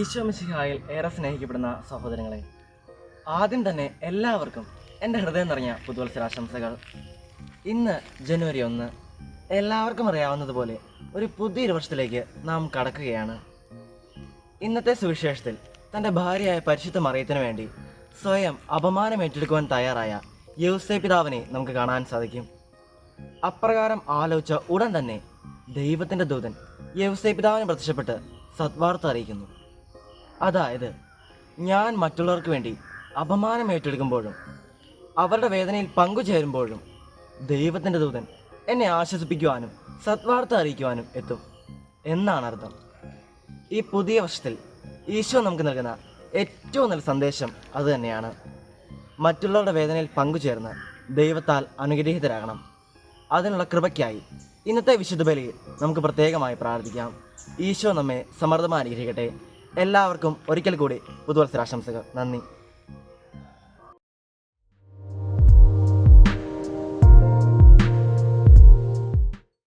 ഈശോ മിശിഹായിൽ ഏറെ സ്നേഹിക്കപ്പെടുന്ന സഹോദരങ്ങളെ, ആദ്യം തന്നെ എല്ലാവർക്കും എൻ്റെ ഹൃദയം നിറഞ്ഞ പുതുവത്സരാശംസകൾ. ഇന്ന് ജനുവരി 1. എല്ലാവർക്കും അറിയാവുന്നതുപോലെ ഒരു പുതിയൊരു വർഷത്തിലേക്ക് നാം കടക്കുകയാണ്. ഇന്നത്തെ സുവിശേഷത്തിൽ തൻ്റെ ഭാര്യയായ പരിശുദ്ധ മറിയത്തിനു വേണ്ടി സ്വയം അപമാനം ഏറ്റെടുക്കുവാൻ തയ്യാറായ യൗസേപ്പ് പിതാവിനെ നമുക്ക് കാണാൻ സാധിക്കും. അപ്രകാരം ആലോചിച്ച ഉടൻ തന്നെ ദൈവത്തിൻ്റെ ദൂതൻ യൗസേപ്പ് പിതാവിനെ പ്രത്യക്ഷപ്പെട്ട് സദ്വാർത്ത അറിയിക്കുന്നു. അതായത്, ഞാൻ മറ്റുള്ളവർക്ക് വേണ്ടി അപമാനം ഏറ്റെടുക്കുമ്പോഴും അവരുടെ വേദനയിൽ പങ്കുചേരുമ്പോഴും ദൈവത്തിൻ്റെ ദൂതൻ എന്നെ ആശ്വസിപ്പിക്കുവാനും സദ്വാർത്ത അറിയിക്കുവാനും എത്തും എന്നാണ് അർത്ഥം. ഈ പുതിയ വർഷത്തിൽ ഈശോ നമുക്ക് നൽകുന്ന ഏറ്റവും നല്ല സന്ദേശം അതുതന്നെയാണ്. മറ്റുള്ളവരുടെ വേദനയിൽ പങ്കുചേർന്ന് ദൈവത്താൽ അനുഗ്രഹീതരാകണം. അതിനുള്ള കൃപയ്ക്കായി ഇന്നത്തെ വിശുദ്ധ ബലിയിൽ നമുക്ക് പ്രത്യേകമായി പ്രാർത്ഥിക്കാം. ഈശോ നമ്മെ സമൃദ്ധമായി അനുഗ്രഹിക്കട്ടെ. എല്ലാവർക്കും ഒരിക്കൽ കൂടി പുതുവത്സരാശംസകൾ. നന്ദി.